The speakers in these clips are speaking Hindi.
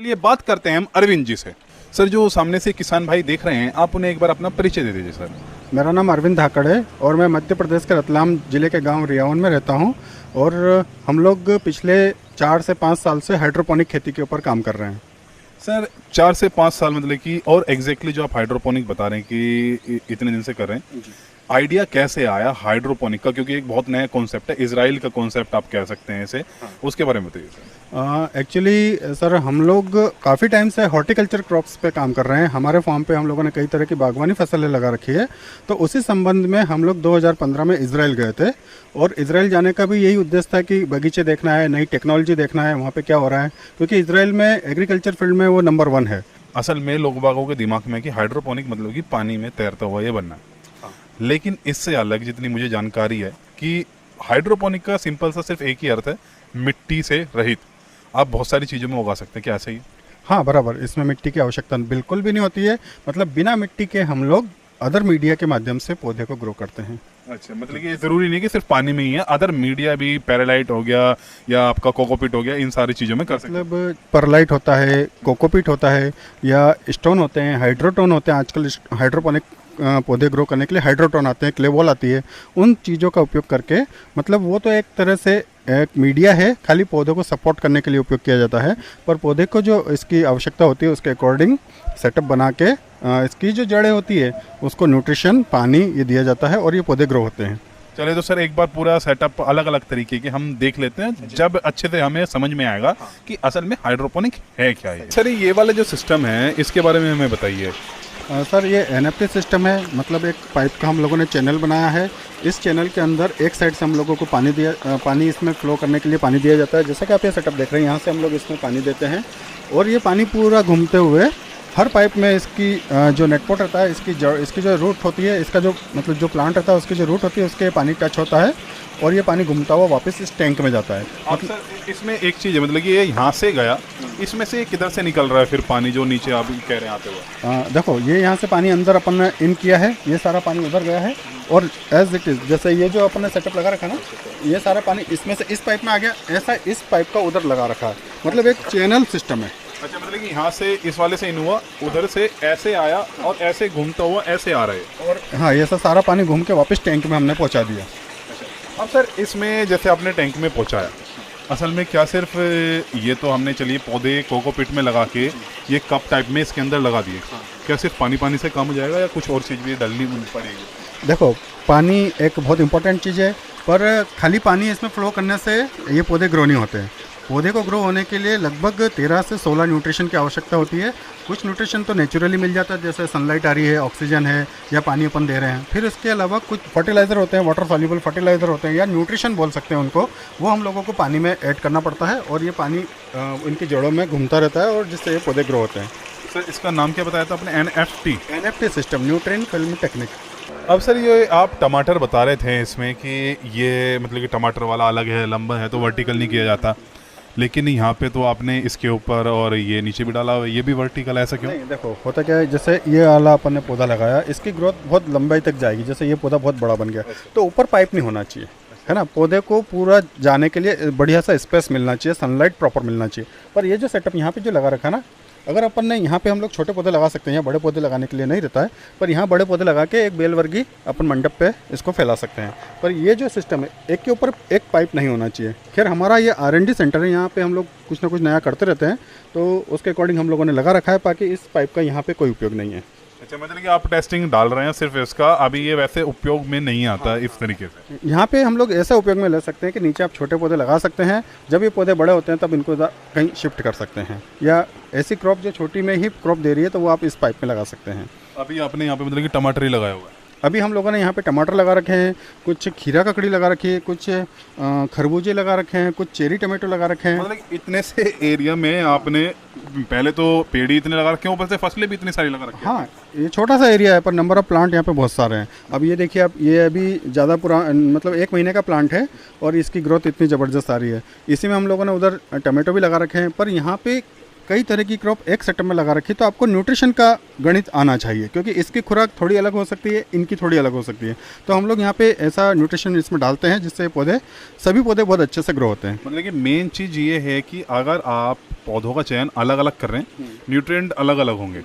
चलिए बात करते हैं हम अरविंद जी से। सर, जो सामने से किसान भाई देख रहे हैं, आप उन्हें एक बार अपना परिचय दे दीजिए सर। मेरा नाम अरविंद धाकड़ है और मैं मध्य प्रदेश के रतलाम ज़िले के गांव रियावन में रहता हूं। और हम लोग पिछले 4 से 5 साल से हाइड्रोपोनिक खेती के ऊपर काम कर रहे हैं। सर, 4 से 5 साल मतलब कि, और एग्जैक्टली जो आप हाइड्रोपोनिक बता रहे हैं कि इतने दिन से कर रहे हैं, आइडिया कैसे आया हाइड्रोपोनिक का? क्योंकि एक बहुत नया कॉन्सेप्ट है, इजराइल का कॉन्सेप्ट आप कह सकते हैं इसे। उसके बारे में बताइए सर। एक्चुअली सर, हम लोग काफ़ी टाइम से हॉर्टिकल्चर क्रॉप्स पे काम कर रहे हैं। हमारे फार्म पे हम लोगों ने कई तरह की बागवानी फसलें लगा रखी है। तो उसी संबंध में हम लोग 2015 में इजराइल गए थे। और इजराइल जाने का भी यही उद्देश्य था कि बगीचे देखना है, नई टेक्नोलॉजी देखना है, वहाँ पे क्या हो रहा है, क्योंकि इजराइल में एग्रीकल्चर फील्ड में वो नंबर 1 है। असल में लोग बागों के दिमाग में कि हाइड्रोपोनिक मतलब कि पानी में तैरता हुआ ये बनना है, लेकिन इससे अलग जितनी मुझे जानकारी है कि हाइड्रोपोनिक का सिंपल सा सिर्फ एक ही अर्थ है, मिट्टी से रहित। आप बहुत सारी चीज़ों में उगा सकते हैं, क्या ऐसा ही? हाँ, बराबर। इसमें मिट्टी की आवश्यकता बिल्कुल भी नहीं होती है। मतलब बिना मिट्टी के हम लोग अदर मीडिया के माध्यम से पौधे को ग्रो करते हैं। अच्छा, मतलब कि जरूरी नहीं कि सिर्फ पानी में ही है, अदर मीडिया भी, पैरालाइट हो गया या आपका कोकोपीट हो गया, इन सारी चीज़ों में कर सकते हैं। मतलब परलाइट होता है, कोकोपीट होता है, या स्टोन होते हैं, हाइड्रोटोन होते हैं। आजकल हाइड्रोपोनिक पौधे ग्रो करने के लिए हाइड्रोटोन आते हैं, क्ले बॉल आती है। उन चीज़ों का उपयोग करके, मतलब वो तो एक तरह से एक मीडिया है, खाली पौधों को सपोर्ट करने के लिए उपयोग किया जाता है। पर पौधे को जो इसकी आवश्यकता होती है उसके अकॉर्डिंग सेटअप बना के इसकी जो जड़ें होती है उसको न्यूट्रिशन, पानी ये दिया जाता है और ये पौधे ग्रो होते हैं। चले तो सर एक बार पूरा सेटअप अलग अलग तरीके के हम देख लेते हैं, जब अच्छे से हमें समझ में आएगा कि असल में हाइड्रोपोनिक है क्या है। सर, ये वाला जो सिस्टम है इसके बारे में हमें बताइए। सर, ये NFT सिस्टम है। मतलब एक पाइप का हम लोगों ने चैनल बनाया है। इस चैनल के अंदर एक साइड से हम लोगों को पानी इसमें फ्लो करने के लिए पानी दिया जाता है। जैसा कि आप ये सेटअप देख रहे हैं, यहाँ से हम लोग इसमें पानी देते हैं और ये पानी पूरा घूमते हुए हर पाइप में इसकी जो नेटपोट रहता है, इसकी जो रूट होती है, इसका जो मतलब जो प्लांट रहता है उसकी जो रूट होती है उसके पानी टच होता है और ये पानी घूमता हुआ वापस इस टैंक में जाता है। सर, इसमें एक चीज़ है, मतलब कि ये यहाँ से गया, इसमें से किधर से निकल रहा है फिर पानी जो नीचे आप कह रहे हैं आते हुए? देखो, ये यहाँ से पानी अंदर अपन ने इन किया है, ये सारा पानी उधर गया है और एज इट इज जैसे ये जो अपन ने सेटअप लगा रखा ना, ये सारा पानी इसमें से इस पाइप में आ गया, ऐसा इस पाइप का उधर लगा रखा है। मतलब एक चैनल सिस्टम है। अच्छा, मतलब कि यहाँ से इस वाले से इन हुआ, उधर से ऐसे आया और ऐसे घूमता हुआ ऐसे आ रहे हैं। और हाँ, ये सारा पानी घूम के वापस टैंक में हमने पहुँचा दिया। अब सर, इसमें जैसे आपने टैंक में पहुँचाया, असल में क्या सिर्फ ये तो हमने चलिए पौधे कोकोपीट में लगा के ये कप टाइप में इसके अंदर लगा दिए, क्या सिर्फ पानी से काम हो जाएगा या कुछ और चीज़ भी डालनी पड़ेगी? देखो, पानी एक बहुत इंपॉर्टेंट चीज़ है, पर खाली पानी इसमें फ्लो करने से ये पौधे ग्रो नहीं होते हैं। पौधे को ग्रो होने के लिए लगभग 13 से 16 न्यूट्रिशन की आवश्यकता होती है। कुछ न्यूट्रिशन तो नेचुरली मिल जाता है, जैसे सनलाइट आ रही है, ऑक्सीजन है, या पानी अपन दे रहे हैं। फिर उसके अलावा कुछ फर्टिलाइज़र होते हैं, वाटर सॉल्युबल फर्टिलाइज़र होते हैं, या न्यूट्रिशन बोल सकते हैं उनको, वो हम लोगों को पानी में ऐड करना पड़ता है और ये पानी इनकी जड़ों में घूमता रहता है और जिससे ये पौधे ग्रो होते हैं। सर, इसका नाम क्या बताया था आपने? NFT system, nutrient film technique. अब सर, ये आप टमाटर बता रहे थे इसमें कि ये मतलब कि टमाटर वाला अलग है, लंबा है, तो वर्टिकल नहीं किया जाता, लेकिन यहाँ पे तो आपने इसके ऊपर और ये नीचे भी डाला हुआ है, ये भी वर्टिकल है, ऐसा क्यों? नहीं, देखो होता क्या है, जैसे ये वाला अपन ने पौधा लगाया, इसकी ग्रोथ बहुत लंबाई तक जाएगी। जैसे ये पौधा बहुत बड़ा बन गया तो ऊपर पाइप नहीं होना चाहिए, है ना। पौधे को पूरा जाने के लिए बढ़िया सा स्पेस मिलना चाहिए, सनलाइट प्रॉपर मिलना चाहिए। पर ये जो सेटअप यहाँ पे जो लगा रखा ना, अगर अपन ने यहाँ पे हम लोग छोटे पौधे लगा सकते हैं, यहाँ बड़े पौधे लगाने के लिए नहीं रहता है, पर यहाँ बड़े पौधे लगा के एक बेलवर्गी अपन मंडप पे इसको फैला सकते हैं। पर ये जो सिस्टम है, एक के ऊपर एक पाइप नहीं होना चाहिए। खैर, हमारा ये R&D सेंटर है, यहाँ पे हम लोग कुछ ना कुछ नया करते रहते हैं, तो उसके अकॉर्डिंग हम लोगों ने लगा रखा है, ताकि इस पाइप का यहाँ पे कोई उपयोग नहीं है। अच्छा, मतलब कि आप टेस्टिंग डाल रहे हैं सिर्फ इसका, अभी ये वैसे उपयोग में नहीं आता इस तरीके से। यहाँ पे हम लोग ऐसा उपयोग में ले सकते हैं कि नीचे आप छोटे पौधे लगा सकते हैं, जब ये पौधे बड़े होते हैं तब इनको कहीं शिफ्ट कर सकते हैं, या ऐसी क्रॉप जो छोटी में ही क्रॉप दे रही है तो वो आप इस पाइप में लगा सकते हैं। अभी आपने यहाँ पे मतलब कि टमाटर ही लगाया हुआ है? अभी हम लोगों ने यहाँ पे टमाटर लगा रखे हैं, कुछ खीरा ककड़ी लगा रखी है, कुछ खरबूजे लगा रखे हैं, कुछ चेरी टमाटो लगा रखे हैं। मतलब इतने से एरिया में आपने पहले तो पेड़ ही इतने लगा रखे हैं, ऊपर से फसलें भी इतनी सारी लगा रखी हैं। हाँ, ये छोटा सा एरिया है पर नंबर ऑफ प्लांट यहाँ पे बहुत सारे हैं। अब ये देखिए, आप ये अभी ज़्यादा मतलब 1 महीने का प्लांट है और इसकी ग्रोथ इतनी ज़बरदस्त आ रही है। इसी में हम लोगों ने उधर टमाटो भी लगा रखे हैं, पर यहाँ पे कई तरह की क्रॉप एक सेटअप में लगा रखी है, तो आपको न्यूट्रिशन का गणित आना चाहिए, क्योंकि इसकी खुराक थोड़ी अलग हो सकती है, इनकी थोड़ी अलग हो सकती है। तो हम लोग यहाँ पे ऐसा न्यूट्रिशन इसमें डालते हैं जिससे सभी पौधे बहुत अच्छे से ग्रो होते हैं। मतलब कि मेन चीज ये है कि अगर आप पौधों का चयन अलग अलग कर रहे हैं, न्यूट्रिएंट अलग अलग होंगे।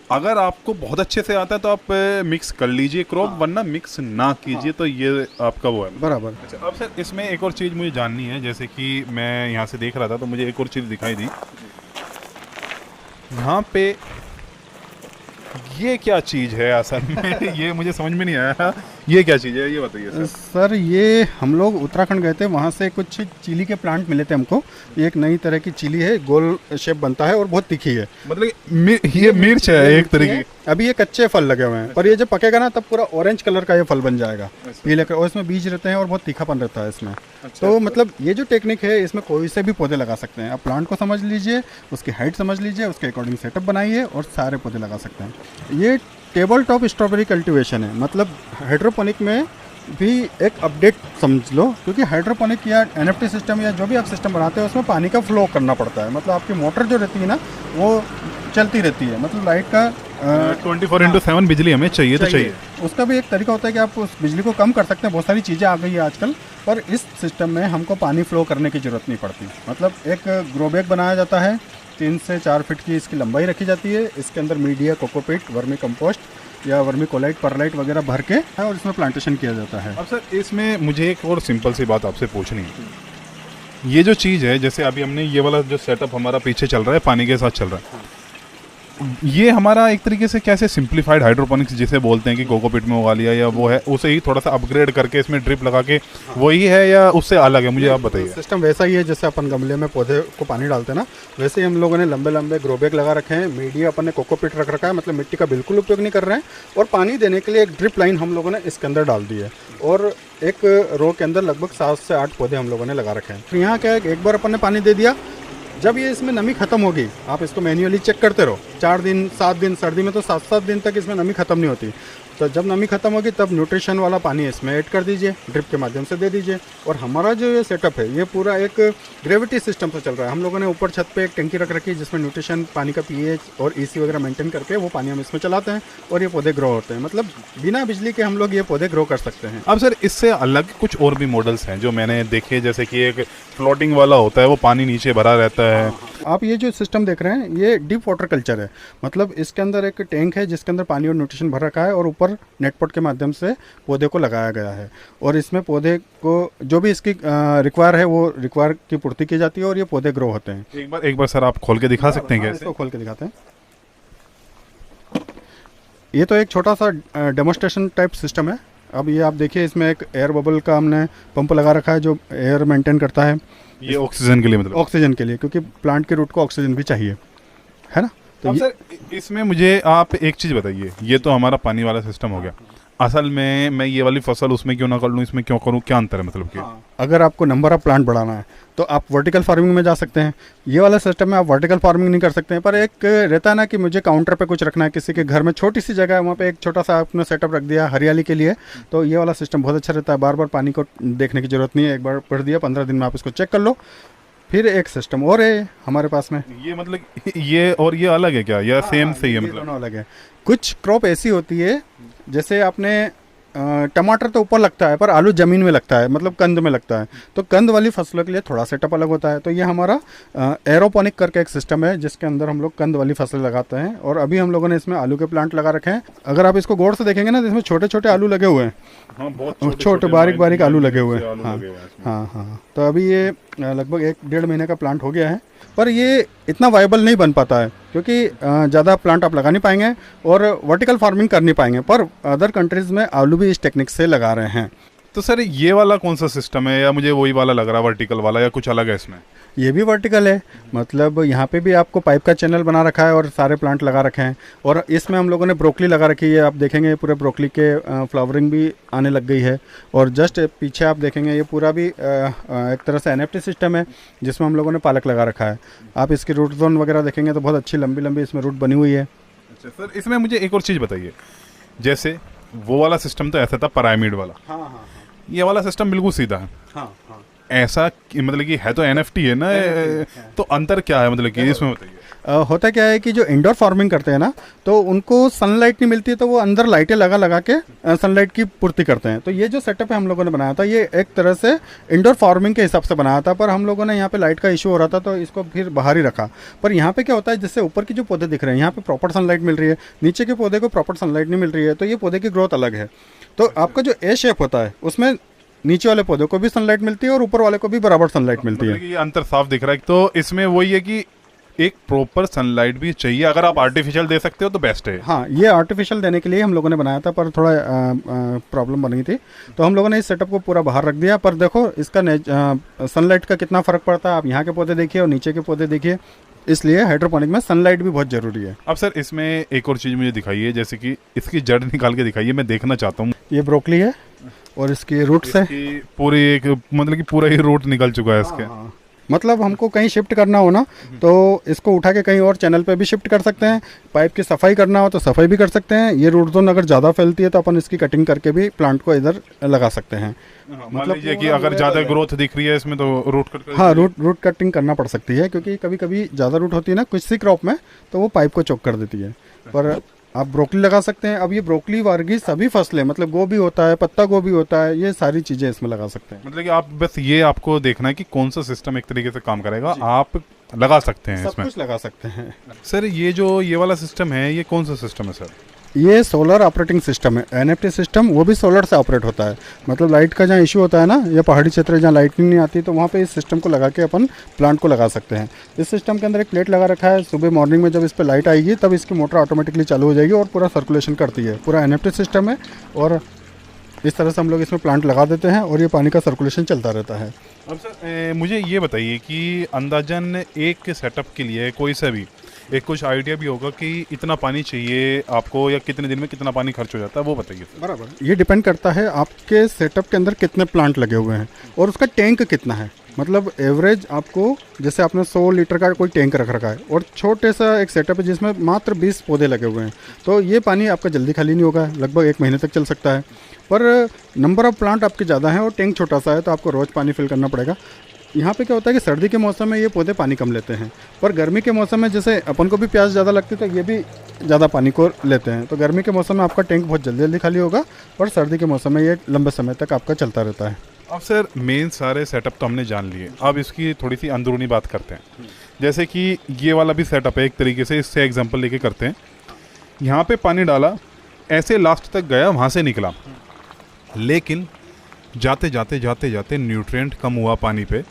अगर आपको बहुत अच्छे से आता है तो आप मिक्स कर लीजिए क्रॉप, वरना मिक्स ना कीजिए। तो ये आपका वो है बराबर। अच्छा, अब सर इसमें एक और चीज़ मुझे जाननी है। जैसे कि मैं यहाँ से देख रहा था तो मुझे एक और चीज़ दिखाई दी यहाँ पे। ये क्या चीज़ है असल में? ये मुझे समझ में नहीं आया, ये क्या चीज़ है, ये बताइए सर। सर ये हम लोग उत्तराखंड गए थे, वहाँ से कुछ चिली के प्लांट मिले थे हमको। ये एक नई तरह की चिली है, गोल शेप बनता है और बहुत तीखी है। मतलब ये मिर्च है एक तरीके की। अभी ये कच्चे फल लगे हुए हैं, पर ये जब पकेगा ना तब पूरा ऑरेंज कलर का ये फल बन जाएगा, पीले कलर, और इसमें बीज रहते हैं और बहुत तीखापन रहता है इसमें। तो मतलब ये जो टेक्निक है, इसमें कोई से भी पौधे लगा सकते हैं। आप प्लांट को समझ लीजिए, उसकी हाइट समझ लीजिए, उसके अकॉर्डिंग सेटअप बनाइए और सारे पौधे लगा सकते हैं। ये टेबल टॉप स्ट्रॉबेरी कल्टीवेशन है, मतलब हाइड्रोपोनिक में भी एक अपडेट समझ लो, क्योंकि हाइड्रोपोनिक या एनएफटी सिस्टम या जो भी आप सिस्टम बनाते हैं उसमें पानी का फ्लो करना पड़ता है। मतलब आपकी मोटर जो रहती है ना वो चलती रहती है, मतलब लाइट का 24/7 बिजली हमें चाहिए तो चाहिए। उसका भी एक तरीका होता है कि आप उस बिजली को कम कर सकते हैं। बहुत सारी चीज़ें आ गई है आजकल, पर इस सिस्टम में हमको पानी फ्लो करने की ज़रूरत नहीं पड़ती। मतलब एक ग्रो बैग बनाया जाता है, 3 से 4 फीट की इसकी लंबाई रखी जाती है। इसके अंदर मीडिया, कोकोपीट, वर्मी कंपोस्ट या वर्मी कोलाइट, परलाइट वगैरह भर के है और इसमें प्लांटेशन किया जाता है। अब सर इसमें मुझे एक और सिंपल सी बात आपसे पूछनी है। ये जो चीज़ है, जैसे अभी हमने ये वाला जो सेटअप हमारा पीछे चल रहा है, पानी के साथ चल रहा है, ये हमारा एक तरीके से कैसे सिंप्लीफाइड हाइड्रोपोनिक्स जिसे बोलते हैं कि कोकोपीट में उगा लिया या वो है, उसे ही थोड़ा सा अपग्रेड करके इसमें ड्रिप लगा के वही है या उससे अलग है? मुझे आप बताइए। सिस्टम वैसा ही है जैसे अपन गमले में पौधे को पानी डालते हैं ना, वैसे ही हम लोगों ने लंबे लंबे ग्रो बैग लगा रखे हैं। मीडिया अपन ने कोकोपीट रख रखा है, मतलब मिट्टी का बिल्कुल उपयोग नहीं कर रहे हैं, और पानी देने के लिए एक ड्रिप लाइन हम लोगों ने इसके अंदर डाल दी है। और एक रो के अंदर लगभग 7 से 8 पौधे हम लोगों ने लगा रखे हैं। यहाँ क्या है, एक बार अपन ने पानी दे दिया, जब ये इसमें नमी खत्म होगी आप इसको मैन्युअली चेक करते रहो। 4 दिन 7 दिन, सर्दी में तो 7-7 दिन तक इसमें नमी खत्म नहीं होती। तो जब नमी खत्म होगी तब न्यूट्रिशन वाला पानी इसमें ऐड कर दीजिए, ड्रिप के माध्यम से दे दीजिए। और हमारा जो ये सेटअप है ये पूरा एक ग्रेविटी सिस्टम से चल रहा है। हम लोगों ने ऊपर छत पे एक टंकी रख रखी है जिसमें न्यूट्रिशन, पानी का पीएच और ईसी वगैरह मेंटेन करके वो पानी हम इसमें चलाते हैं और ये पौधे ग्रो होते हैं। मतलब बिना बिजली के हम लोग ये पौधे ग्रो कर सकते हैं। अब सर इससे अलग कुछ और भी मॉडल्स हैं जो मैंने देखे, जैसे कि एक फ्लोटिंग वाला होता है, वो पानी नीचे भरा रहता है। आप ये जो सिस्टम देख रहे हैं ये डीप वाटर कल्चर है। मतलब इसके अंदर एक टैंक है जिसके अंदर पानी और न्यूट्रिशन भर रखा है और ऊपर नेटपॉट के माध्यम से पौधे को लगाया गया है। और इसमें पौधे को जो भी इसकी रिक्वायर है वो रिक्वायर की पूर्ति की जाती है और ये पौधे ग्रो होते हैं। एक बार सर आप खोल के दिखा सकते हैं? कैसे? इसको खोल के दिखाते हैं। ये तो एक छोटा सा डेमोस्ट्रेशन टाइप सिस्टम है। अब ये आप देखिए, इसमें एक एयर बबल का हमने पंप लगा रखा है जो एयर मेंटेन करता है। ये ऑक्सीजन के लिए, मतलब ऑक्सीजन के लिए, क्योंकि प्लांट के रूट को ऑक्सीजन भी चाहिए, है ना। तो सर इसमें मुझे आप एक चीज़ बताइए, ये तो हमारा पानी वाला सिस्टम हो गया। असल में मैं ये वाली फसल उसमें क्यों ना कर लूँ, इसमें क्यों करूँ, क्या अंतर है मतलब कि? अगर आपको नंबर ऑफ प्लांट बढ़ाना है तो आप वर्टिकल फार्मिंग में जा सकते हैं। ये वाला सिस्टम में आप वर्टिकल फार्मिंग नहीं कर सकते हैं, पर एक रहता है ना कि मुझे काउंटर पे कुछ रखना है, किसी के घर में छोटी सी जगह है वहाँ पे एक छोटा सा आपने सेटअप रख दिया हरियाली के लिए, तो ये वाला सिस्टम बहुत अच्छा रहता है। बार बार पानी को देखने की जरूरत नहीं है, एक बार पढ़ दिया, 15 दिन में आप इसको चेक कर लो। फिर एक सिस्टम और है हमारे पास में, ये मतलब ये और ये अलग है क्या या सेम से ही है? मतलब दोनों अलग है। कुछ क्रॉप ऐसी होती है, जैसे आपने टमाटर तो ऊपर लगता है पर आलू ज़मीन में लगता है, मतलब कंद में लगता है, तो कंद वाली फसलों के लिए थोड़ा सेटअप अलग होता है। तो ये हमारा एरोपोनिक करके एक सिस्टम है जिसके अंदर हम लोग कंद वाली फसलें लगाते हैं। और अभी हम लोगों ने इसमें आलू के प्लांट लगा रखे हैं। अगर आप इसको गौर से देखेंगे ना तो इसमें छोटे छोटे आलू लगे हुए हैं। हाँ, बहुत छोटे बारीक बारीक आलू लगे हुए हैं। हाँ। तो अभी ये लगभग 1-1.5 महीने का प्लांट हो गया है, पर ये इतना वायबल नहीं बन पाता है क्योंकि ज़्यादा प्लांट आप लगा नहीं पाएंगे और वर्टिकल फार्मिंग कर नहीं पाएंगे। पर अदर कंट्रीज़ में आलू भी इस टेक्निक से लगा रहे हैं। तो सर ये वाला कौन सा सिस्टम है, या मुझे वही वाला लग रहा है वर्टिकल वाला, या कुछ अलग है इसमें? ये भी वर्टिकल है, मतलब यहाँ पे भी आपको पाइप का चैनल बना रखा है और सारे प्लांट लगा रखे हैं। और इसमें हम लोगों ने ब्रोकली लगा रखी है। आप देखेंगे पूरे ब्रोकली के फ्लावरिंग भी आने लग गई है। और जस्ट पीछे आप देखेंगे ये पूरा भी एक तरह से एनएफटी सिस्टम है जिसमें हम लोगों ने पालक लगा रखा है। आप इसकी रूट जोन वगैरह देखेंगे तो बहुत अच्छी लंबी लंबी इसमें रूट बनी हुई है। अच्छा सर, इसमें मुझे एक और चीज़ बताइए, जैसे वो वाला सिस्टम तो ऐसा था पिरामिड वाला, हाँ, ये वाला सिस्टम बिल्कुल सीधा है। हाँ। ऐसा मतलब कि है तो एनएफटी है ना, तो अंतर क्या है मतलब कि इसमें बताइए। होता क्या है कि जो इंडोर फार्मिंग करते हैं ना, तो उनको सनलाइट नहीं मिलती है, तो वो अंदर लाइटें लगा लगा के सनलाइट की पूर्ति करते हैं। तो ये जो सेटअप है हम लोगों ने बनाया था, ये एक तरह से इंडोर फार्मिंग के हिसाब से बनाया था, पर हम लोगों ने यहाँ पे लाइट का इशू हो रहा था तो इसको फिर बाहर ही रखा। पर यहाँ पे क्या होता है, जिससे ऊपर की जो पौधे दिख रहे हैं यहाँ पे प्रॉपर सनलाइट मिल रही है, नीचे के पौधे को प्रॉपर सनलाइट नहीं मिल रही है, तो ये पौधे की ग्रोथ अलग है। तो आपका जो ए शेप होता है उसमें नीचे वाले पौधे को भी सनलाइट मिलती है और ऊपर वाले को भी बराबर सनलाइट मिलती है। मतलब कि ये अंतर साफ दिख रहा है। तो इसमें वही है कि एक प्रॉपर सनलाइट भी चाहिए, अगर आप आर्टिफिशियल दे सकते हो तो बेस्ट है। हाँ, ये आर्टिफिशियल देने के लिए हम लोगों ने बनाया था, पर थोड़ा प्रॉब्लम बन गई थी, तो हम लोगों ने इस सेटअप को पूरा बाहर रख दिया। पर देखो इसका सनलाइट का कितना फ़र्क पड़ता है, आप यहाँ के पौधे देखिए और नीचे के पौधे देखिए, इसलिए हाइड्रोपोनिक में सनलाइट भी बहुत ज़रूरी है। अब सर इसमें एक और चीज़ मुझे दिखाइए, जैसे कि इसकी जड़ निकाल के दिखाइए, मैं देखना चाहता हूँ। ये ब्रोकली है और इसकी रूट्स है। पूरी एक मतलब कि पूरा ही रूट निकल चुका है इसके। हाँ, मतलब हमको कहीं शिफ्ट करना हो ना, तो इसको उठा के कहीं और चैनल पे भी शिफ्ट कर सकते हैं। पाइप की सफाई करना हो तो सफाई भी कर सकते हैं। ये रूट जोन अगर ज़्यादा फैलती है तो अपन इसकी कटिंग करके भी प्लांट को इधर लगा सकते हैं। मतलब ये कि अगर ज़्यादा ग्रोथ दिख रही है इसमें तो रूट कट हाँ, रूट कटिंग करना पड़ सकती है, क्योंकि कभी कभी ज़्यादा रूट होती है ना किसी क्रॉप में, तो वो पाइप को चोक कर देती है। पर आप ब्रोकली लगा सकते हैं। अब ये ब्रोकली वर्गी सभी फसलें, मतलब गोभी होता है, पत्ता गोभी होता है, ये सारी चीज़ें इसमें लगा सकते हैं। मतलब कि आप बस ये आपको देखना है कि कौन सा सिस्टम एक तरीके से काम करेगा, आप लगा सकते हैं सब इसमें। कुछ लगा सकते हैं। सर ये वाला सिस्टम है, ये कौन सा सिस्टम है सर? ये सोलर ऑपरेटिंग सिस्टम है, एनएफटी सिस्टम, वो भी सोलर से ऑपरेट होता है। मतलब लाइट का जहाँ इशू होता है ना, या पहाड़ी क्षेत्र जहाँ लाइटिंग नहीं आती, तो वहाँ पे इस सिस्टम को लगा के अपन प्लांट को लगा सकते हैं। इस सिस्टम के अंदर एक प्लेट लगा रखा है, सुबह मॉर्निंग में जब इस पर लाइट आएगी तब इसकी मोटर ऑटोमेटिकली चालू हो जाएगी और पूरा सर्कुलेशन करती है। पूरा एनएफटी सिस्टम है और इस तरह से हम लोग इसमें प्लांट लगा देते हैं और ये पानी का सर्कुलेशन चलता रहता है। अब सर मुझे ये बताइए कि अंदाजन एक सेटअप के लिए कोई सा भी एक कुछ आइडिया भी होगा कि इतना पानी चाहिए आपको, या कितने दिन में कितना पानी खर्च हो जाता है, वो बताइए सर। बराबर, ये डिपेंड करता है आपके सेटअप के अंदर कितने प्लांट लगे हुए हैं और उसका टैंक कितना है। मतलब एवरेज आपको, जैसे आपने 100 लीटर का कोई टैंक रख रखा है और छोटे सा एक सेटअप है जिसमें मात्र 20 पौधे लगे हुए हैं, तो ये पानी आपका जल्दी खाली नहीं होगा, लगभग 1 महीने तक चल सकता है। पर नंबर ऑफ प्लांट आपके ज़्यादा हैं और टैंक छोटा सा है, तो आपको रोज़ पानी फिल करना पड़ेगा। यहाँ पे क्या होता है कि सर्दी के मौसम में ये पौधे पानी कम लेते हैं, पर गर्मी के मौसम में जैसे अपन को भी प्यास ज़्यादा लगती है तो ये भी ज़्यादा पानी को लेते हैं। तो गर्मी के मौसम में आपका टैंक बहुत जल्दी जल्दी खाली होगा, और सर्दी के मौसम में ये लंबे समय तक आपका चलता रहता है। अब सर मेन सारे सेटअप तो हमने जान लिए, अब इसकी थोड़ी सी अंदरूनी बात करते हैं। जैसे कि ये वाला भी सेटअप है एक तरीके से, इससे एग्जांपल लेके करते हैं। यहाँ पे पानी डाला, ऐसे लास्ट तक गया, वहाँ से निकला, लेकिन जाते जाते जाते जाते न्यूट्रिएंट कम हुआ पानी पे,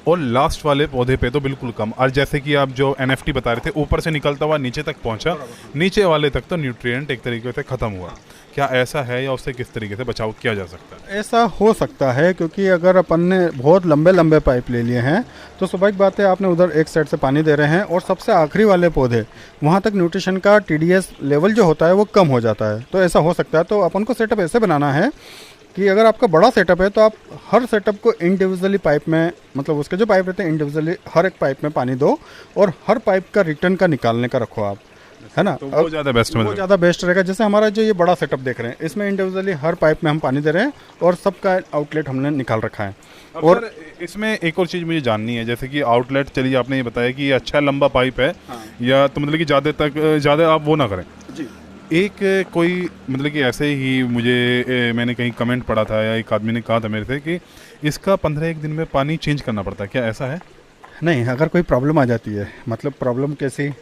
और लास्ट वाले पौधे पे तो बिल्कुल कम। और जैसे कि आप जो एनएफटी बता रहे थे, ऊपर से निकलता हुआ नीचे तक पहुंचा, नीचे वाले तक तो न्यूट्रिएंट एक तरीके से ख़त्म हुआ। क्या ऐसा है, या उससे किस तरीके से बचाव किया जा सकता है? ऐसा हो सकता है, क्योंकि अगर अपन ने बहुत लंबे लंबे पाइप ले लिए हैं तो स्वाभाविक बात है आपने उधर एक साइड से पानी दे रहे हैं, और सबसे आखिरी वाले पौधे वहाँ तक न्यूट्रिशन का टीडीएस लेवल जो होता है वो कम हो जाता है। तो ऐसा हो सकता है। तो अपन को सेटअप ऐसे बनाना है कि अगर आपका बड़ा सेटअप है तो आप हर सेटअप को इंडिविजुअली पाइप में, मतलब उसके जो पाइप रहते हैं इंडिविजुअली हर एक पाइप में पानी दो, और हर पाइप का रिटर्न का निकालने का रखो आप, है ना। तो वो ज़्यादा बेस्ट, वो ज़्यादा बेस्ट रहेगा। जैसे हमारा जो ये बड़ा सेटअप देख रहे हैं, इसमें इंडिविजुअली हर पाइप में हम पानी दे रहे हैं और सबका आउटलेट हमने निकाल रखा है। और इसमें एक और चीज़ मुझे जाननी है, जैसे कि आउटलेट, चलिए आपने ये बताया कि ये अच्छा लंबा पाइप है, या तो मतलब कि ज़्यादा आप वो ना करें जी। एक कोई मतलब कि ऐसे ही मुझे मैंने कहीं कमेंट पढ़ा था, या एक आदमी ने कहा था मेरे से कि इसका 15 दिन में पानी चेंज करना पड़ता है, क्या ऐसा है? नहीं, अगर कोई प्रॉब्लम आ जाती है, मतलब प्रॉब्लम कैसी,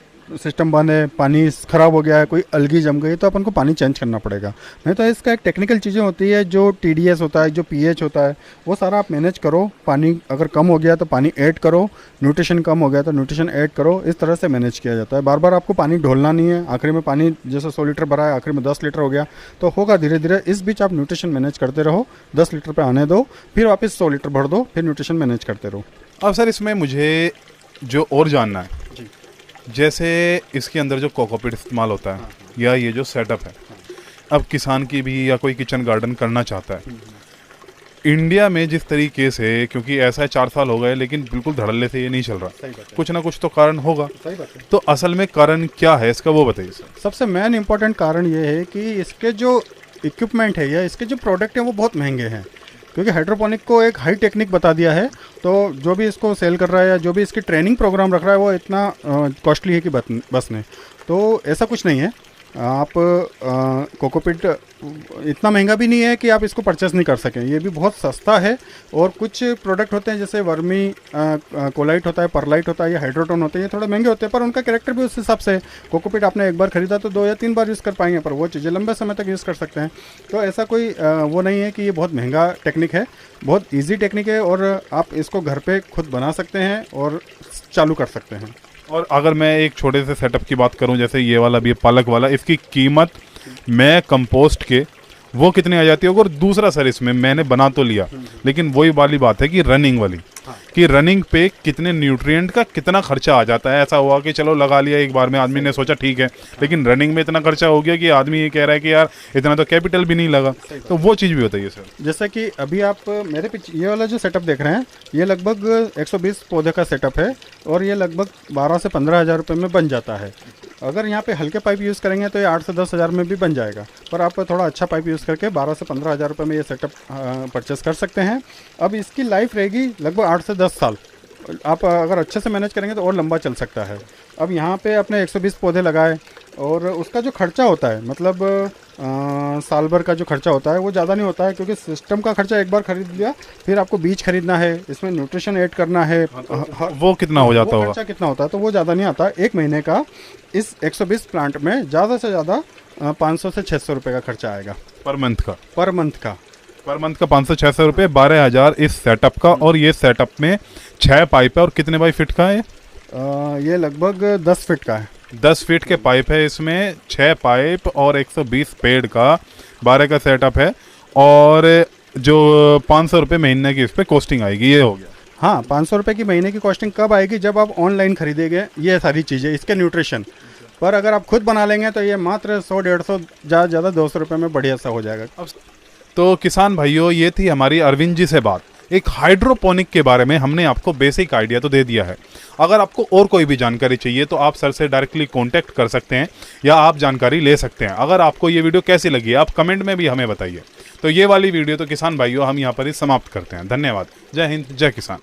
सिस्टम बंद है, पानी ख़राब हो गया है, कोई अलगी जम गई, तो अपन को पानी चेंज करना पड़ेगा। नहीं तो इसका एक टेक्निकल चीज़ें होती है, जो टीडीएस होता है, जो पीएच होता है, वो सारा आप मैनेज करो। पानी अगर कम हो गया तो पानी ऐड करो, न्यूट्रिशन कम हो गया तो न्यूट्रिशन ऐड करो, इस तरह से मैनेज किया जाता है। बार बार आपको पानी ढोलना नहीं है। आखिरी में पानी जैसे 100 लीटर भरा है, आखिरी में 10 लीटर हो गया तो होगा धीरे धीरे। इस बीच आप न्यूट्रिशन मैनेज करते रहो, 10 लीटर पर आने दो, फिर वापस 100 लीटर भर दो, फिर न्यूट्रिशन मैनेज करते रहो। अब सर इसमें मुझे जो और जानना है, जैसे इसके अंदर जो कोकोपीट इस्तेमाल होता है, या ये जो सेटअप है, अब किसान की भी या कोई किचन गार्डन करना चाहता है इंडिया में जिस तरीके से, क्योंकि ऐसा है 4 साल हो गए लेकिन बिल्कुल धड़ल्ले से ये नहीं चल रहा, कुछ ना कुछ तो कारण होगा। तो असल में कारण क्या है इसका, वो बताइए सर। सबसे मेन इंपॉर्टेंट कारण ये है कि इसके जो इक्विपमेंट है या इसके जो प्रोडक्ट हैं वो बहुत महंगे हैं। क्योंकि हाइड्रोपोनिक को एक हाई टेक्निक बता दिया है, तो जो भी इसको सेल कर रहा है या जो भी इसकी ट्रेनिंग प्रोग्राम रख रहा है वो इतना कॉस्टली है कि बस नहीं। तो ऐसा कुछ नहीं है। आप कोकोपीट इतना महंगा भी नहीं है कि आप इसको परचेस नहीं कर सकें, ये भी बहुत सस्ता है। और कुछ प्रोडक्ट होते हैं जैसे वर्मी कोलाइट होता है, परलाइट होता है या हाइड्रोटोन होते हैं, ये थोड़े महंगे होते हैं पर उनका कैरेक्टर भी उस हिसाब से है। कोकोपीट आपने एक बार खरीदा तो 2 या 3 बार यूज़ कर पाएंगे, पर वो चीज़ें लंबे समय तक यूज़ कर सकते हैं। तो ऐसा कोई वो नहीं है कि ये बहुत महंगा टेक्निक है, बहुत ईजी टेक्निक है और आप इसको घर पर खुद बना सकते हैं और चालू कर सकते हैं। और अगर मैं एक छोटे से सेटअप की बात करूं, जैसे ये वाला भी है पालक वाला, इसकी कीमत मैं कंपोस्ट के वो कितनी आ जाती है? और दूसरा सर इसमें मैंने बना तो लिया, लेकिन वही वाली बात है कि रनिंग वाली, कि रनिंग पे कितने न्यूट्रिएंट का कितना खर्चा आ जाता है। ऐसा हुआ कि चलो लगा लिया एक बार में, आदमी ने सोचा ठीक है, लेकिन रनिंग में इतना खर्चा हो गया कि आदमी ये कह रहा है कि यार इतना तो कैपिटल भी नहीं लगा। तो वो चीज़ भी बताइए सर। जैसा कि अभी आप मेरे पीछे ये वाला जो सेटअप देख रहे हैं, ये लगभग 120 पौधे का सेटअप है और ये लगभग 12 से 15 हज़ार रुपये में बन जाता है। अगर यहाँ पे हल्के पाइप यूज़ करेंगे तो ये 8 से 10 हज़ार में भी बन जाएगा, पर आप थोड़ा अच्छा पाइप यूज़ करके 12 से 15 हज़ार रुपये में ये सेटअप परचेस कर सकते हैं। अब इसकी लाइफ रहेगी लगभग 8 से 10 साल। आप अगर अच्छे से मैनेज करेंगे तो और लंबा चल सकता है। अब यहाँ पे अपने 120 पौधे लगाए और उसका जो खर्चा होता है, मतलब साल भर का जो खर्चा होता है वो ज़्यादा नहीं होता है, क्योंकि सिस्टम का खर्चा एक बार खरीद लिया, फिर आपको बीज खरीदना है, इसमें न्यूट्रिशन ऐड करना है। वो कितना हो जाता होगा? खर्चा कितना होता है तो वो ज़्यादा नहीं आता। एक महीने का इस 120 प्लांट में ज़्यादा से ज़्यादा 500 से 600 रुपये का खर्चा आएगा पर मंथ का? पर मंथ का 500-600 रुपये, 12,000 इस सेटअप का। और ये सेटअप में 6 पाइप है और कितने बाई फीट का है? ये लगभग 10 फीट का है। 10 फीट के पाइप है इसमें, 6 पाइप और 120 पेड़ का 12 का सेटअप है। और जो 500 रुपये महीने की इस पर कॉस्टिंग आएगी, ये हो गया। हाँ, 500 रुपये की महीने की कॉस्टिंग कब आएगी? जब आप ऑनलाइन खरीदेंगे ये सारी चीज़ें, इसके न्यूट्रिशन। पर अगर आप खुद बना लेंगे तो ये मात्र 100-150 ज़्यादा 200 रुपये में बढ़िया सा हो जाएगा। तो किसान भाइयों, ये थी हमारी अरविंद जी से बात। एक हाइड्रोपोनिक के बारे में हमने आपको बेसिक आइडिया तो दे दिया है। अगर आपको और कोई भी जानकारी चाहिए तो आप सर से डायरेक्टली कांटेक्ट कर सकते हैं या आप जानकारी ले सकते हैं। अगर आपको ये वीडियो कैसी लगी आप कमेंट में भी हमें बताइए। तो ये वाली वीडियो तो किसान भाइयों हम यहाँ पर ही समाप्त करते हैं। धन्यवाद। जय हिंद, जय किसान।